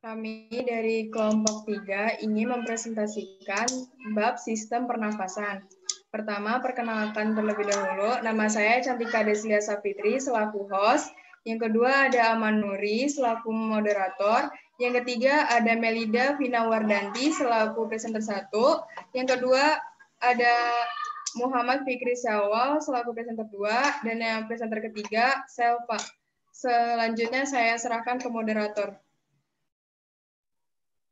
Kami dari kelompok 3 ingin mempresentasikan bab sistem pernafasan. Pertama, perkenalkan terlebih dahulu. Nama saya Cantika Deslia Sapitri selaku host. Yang kedua ada Aman Nuri selaku moderator. Yang ketiga ada Melida Vina Wardanti selaku presenter 1. Yang kedua ada Muhammad Fikri Syawal selaku presenter 2. Dan yang presenter ketiga, Selva. Selanjutnya saya serahkan ke moderator.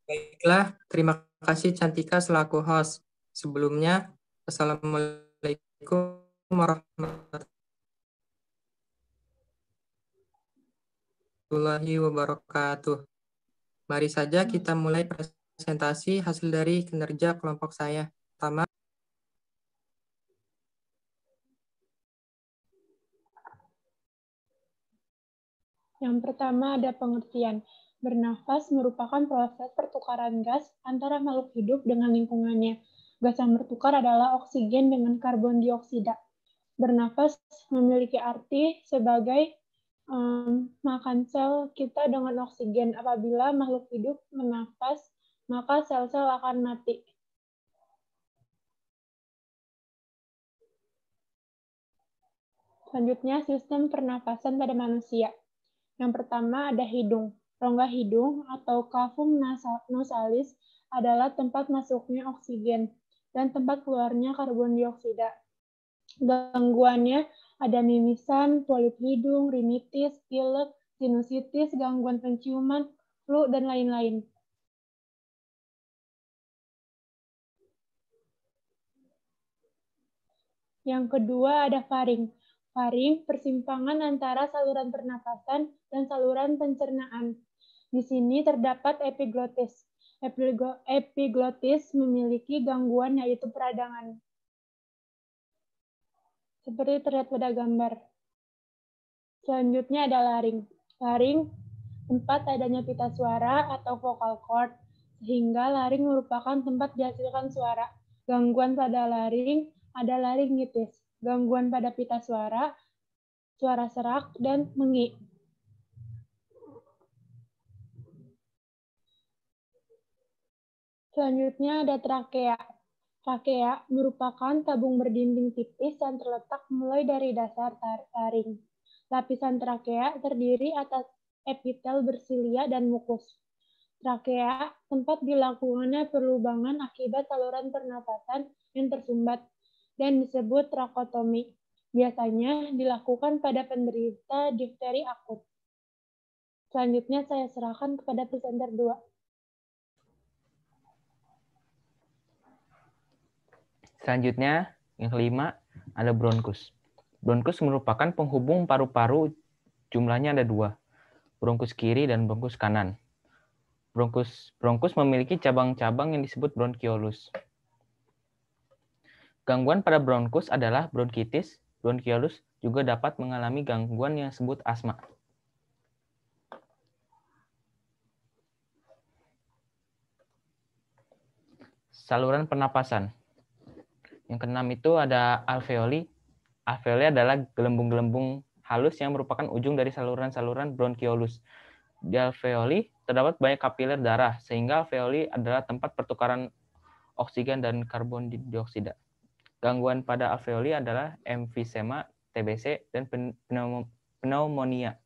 Baiklah, terima kasih Cantika selaku host. Sebelumnya, Assalamualaikum warahmatullahi wabarakatuh. Mari saja kita mulai presentasi hasil dari kinerja kelompok saya. Pertama, yang pertama ada pengertian. Bernafas merupakan proses pertukaran gas antara makhluk hidup dengan lingkungannya. Gas yang bertukar adalah oksigen dengan karbon dioksida. Bernafas memiliki arti sebagai makan sel kita dengan oksigen. Apabila makhluk hidup bernafas, maka sel-sel akan mati. Selanjutnya, sistem pernafasan pada manusia. Yang pertama ada hidung. Rongga hidung atau cavum nasalis adalah tempat masuknya oksigen dan tempat keluarnya karbon dioksida. Gangguannya ada mimisan, polip hidung, rinitis, pilek, sinusitis, gangguan penciuman, flu, dan lain-lain. Yang kedua ada faring. Faring persimpangan antara saluran pernapasan dan saluran pencernaan. Di sini terdapat epiglotis. Epiglotis memiliki gangguan yaitu peradangan. Seperti terlihat pada gambar. Selanjutnya ada laring. Laring tempat adanya pita suara atau vocal cord, sehingga laring merupakan tempat dihasilkan suara. Gangguan pada laring ada laringitis, gangguan pada pita suara, suara serak, dan mengi. Selanjutnya ada trakea. Trakea merupakan tabung berdinding tipis yang terletak mulai dari dasar laring. Lapisan trakea terdiri atas epitel bersilia dan mukus. Trakea tempat dilakukannya perlubangan akibat saluran pernapasan yang tersumbat dan disebut trakotomi. Biasanya dilakukan pada penderita difteri akut. Selanjutnya saya serahkan kepada presenter 2. Selanjutnya, yang kelima, ada bronkus. Bronkus merupakan penghubung paru-paru, jumlahnya ada 2, bronkus kiri dan bronkus kanan. Bronkus memiliki cabang-cabang yang disebut bronkiolus. Gangguan pada bronkus adalah bronkitis. Bronkiolus juga dapat mengalami gangguan yang disebut asma. Saluran pernapasan. Yang keenam itu ada alveoli. Alveoli adalah gelembung-gelembung halus yang merupakan ujung dari saluran-saluran bronkiolus. Di alveoli terdapat banyak kapiler darah, sehingga alveoli adalah tempat pertukaran oksigen dan karbon dioksida. Gangguan pada alveoli adalah emfisema, TBC, dan pneumonia.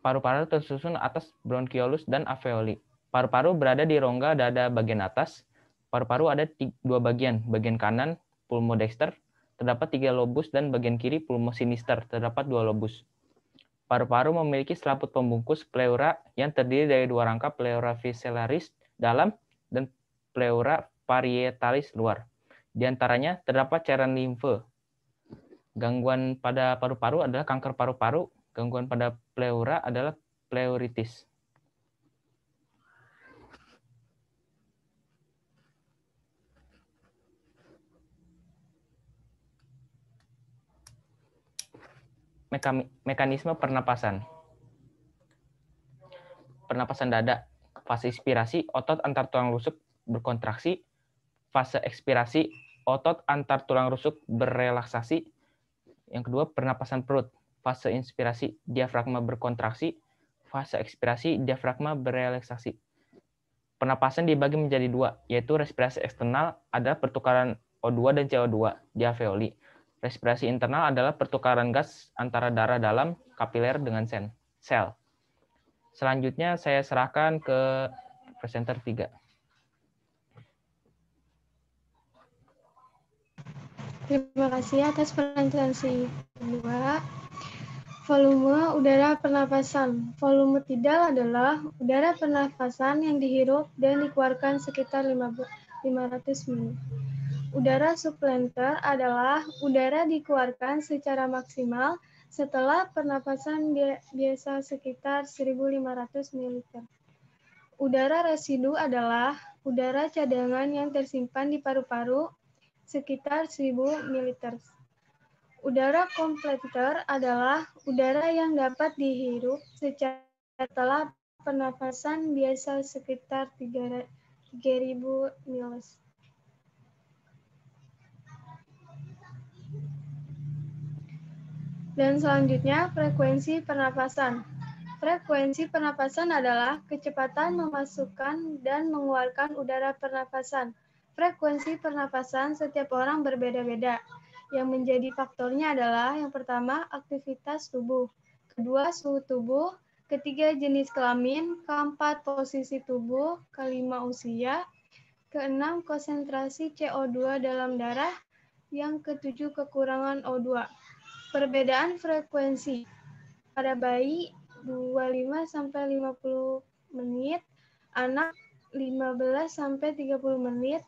Paru-paru tersusun atas bronkiolus dan alveoli. Paru-paru berada di rongga dada bagian atas. Paru-paru ada 2 bagian. Bagian kanan, pulmodexter, terdapat 3 lobus, dan bagian kiri, pulmosinister, terdapat 2 lobus. Paru-paru memiliki selaput pembungkus pleura yang terdiri dari 2 rangka pleura visceralis dalam dan pleura parietalis luar. Di antaranya terdapat cairan limfe. Gangguan pada paru-paru adalah kanker paru-paru. Gangguan pada pleura adalah pleuritis. Mekanisme pernapasan. Pernapasan dada. Fase inspirasi, otot antar tulang rusuk berkontraksi. Fase ekspirasi, otot antar tulang rusuk berrelaksasi. Yang kedua, pernapasan perut. Fase inspirasi, diafragma berkontraksi. Fase ekspirasi, diafragma berelaksasi. Pernapasan dibagi menjadi dua, yaitu respirasi eksternal ada pertukaran O2 dan CO2 di alveoli. Respirasi internal adalah pertukaran gas antara darah dalam kapiler dengan sel. Selanjutnya saya serahkan ke presenter 3. Terima kasih atas presentasi kedua. Volume udara pernapasan. Volume tidal adalah udara pernapasan yang dihirup dan dikeluarkan sekitar 500 ml. Udara supplementar adalah udara dikeluarkan secara maksimal setelah pernapasan biasa sekitar 1.500 ml. Udara residu adalah udara cadangan yang tersimpan di paru-paru sekitar 1.000 ml. Udara komplementer adalah udara yang dapat dihirup setelah pernapasan biasa sekitar 3.000 ml. Dan selanjutnya, frekuensi pernapasan. Frekuensi pernapasan adalah kecepatan memasukkan dan mengeluarkan udara pernapasan. Frekuensi pernapasan setiap orang berbeda-beda. Yang menjadi faktornya adalah yang pertama, aktivitas tubuh. Kedua, suhu tubuh. Ketiga, jenis kelamin. Keempat, posisi tubuh. Kelima, usia. Keenam, konsentrasi CO2 dalam darah. Yang ketujuh, kekurangan O2. Perbedaan frekuensi. Pada bayi, 25-50 menit. Anak, 15-30 menit.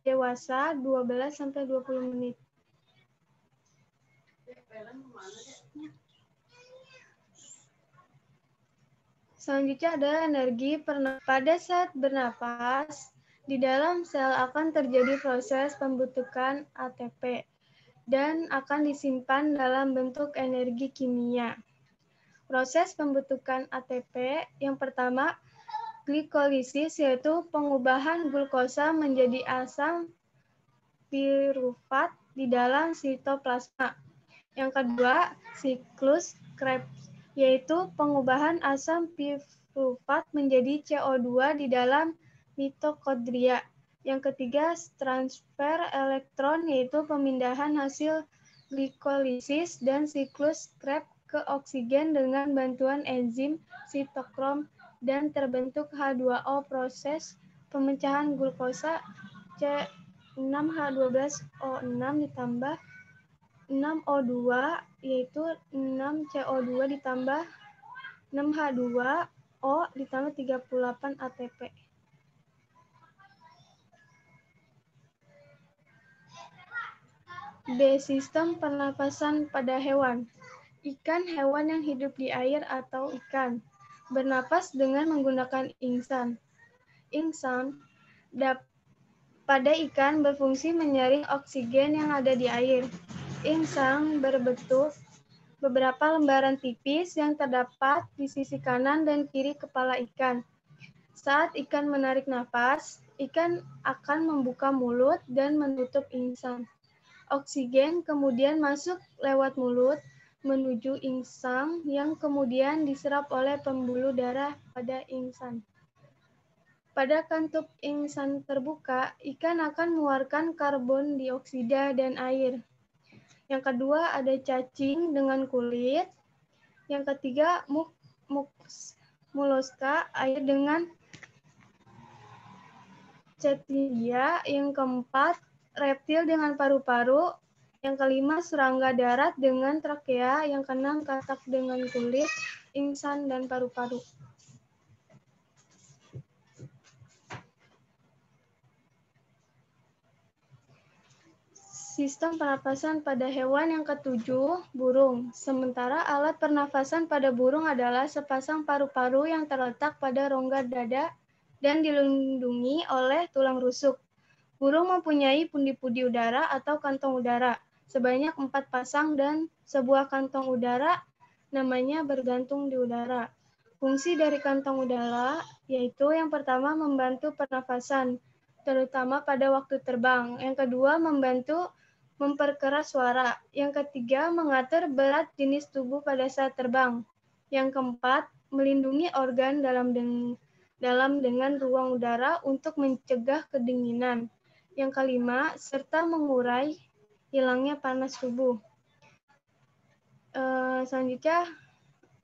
Dewasa, 12-20 menit. Selanjutnya adalah energi pada saat bernapas. Di dalam sel akan terjadi proses pembentukan ATP dan akan disimpan dalam bentuk energi kimia. Proses pembentukan ATP yang pertama, glikolisis, yaitu pengubahan glukosa menjadi asam pirufat di dalam sitoplasma. Yang kedua, siklus Krebs, yaitu pengubahan asam pirufat menjadi CO2 di dalam mitokondria. Yang ketiga, transfer elektron, yaitu pemindahan hasil glikolisis dan siklus Krebs ke oksigen dengan bantuan enzim sitokrom dan terbentuk H2O. Proses pemecahan glukosa C6H12O6 ditambah 6O2, yaitu 6CO2 ditambah 6H2O ditambah 38 ATP. B. Sistem pernapasan pada hewan. Ikan hewan yang hidup di air atau ikan bernapas dengan menggunakan ingsan. Ingsan pada ikan berfungsi menyaring oksigen yang ada di air. Insang berbentuk beberapa lembaran tipis yang terdapat di sisi kanan dan kiri kepala ikan. Saat ikan menarik napas, ikan akan membuka mulut dan menutup insang. Oksigen kemudian masuk lewat mulut menuju insang yang kemudian diserap oleh pembuluh darah pada insang. Pada kantub insang terbuka, ikan akan mengeluarkan karbon dioksida dan air. Yang kedua ada cacing dengan kulit. Yang ketiga moluska air dengan cetidia. Yang keempat reptil dengan paru-paru. Yang kelima serangga darat dengan trakea. Yang keenam katak dengan kulit, insang dan paru-paru. Sistem pernapasan pada hewan yang ketujuh, burung. Sementara alat pernafasan pada burung adalah sepasang paru-paru yang terletak pada rongga dada dan dilindungi oleh tulang rusuk. Burung mempunyai pundi-pundi udara atau kantong udara, sebanyak 4 pasang dan sebuah kantong udara namanya bergantung di udara. Fungsi dari kantong udara yaitu yang pertama membantu pernafasan, terutama pada waktu terbang. Yang kedua membantu memperkeras suara. Yang ketiga, mengatur berat jenis tubuh pada saat terbang. Yang keempat, melindungi organ dalam dengan ruang udara untuk mencegah kedinginan. Yang kelima, serta mengurai hilangnya panas tubuh. Selanjutnya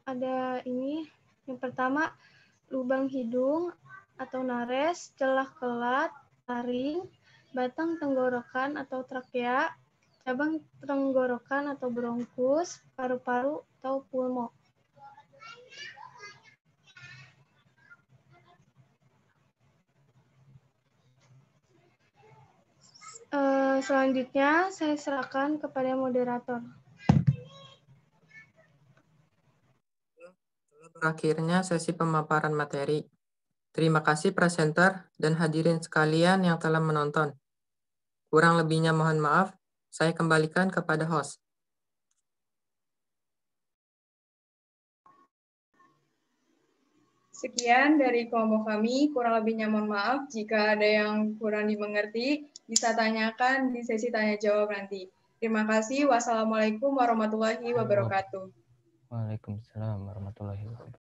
ada ini. Yang pertama, lubang hidung atau nares, celah kelat, taring, batang tenggorokan atau trakea, cabang tenggorokan atau bronkus, paru-paru atau pulmo. Selanjutnya saya serahkan kepada moderator. Berakhirnya sesi pemaparan materi. Terima kasih presenter dan hadirin sekalian yang telah menonton. Kurang lebihnya mohon maaf, saya kembalikan kepada host. Sekian dari kelompok kami, kurang lebihnya mohon maaf. Jika ada yang kurang dimengerti, bisa tanyakan di sesi tanya jawab nanti. Terima kasih. Wassalamualaikum warahmatullahi wabarakatuh. Waalaikumsalam warahmatullahi wabarakatuh.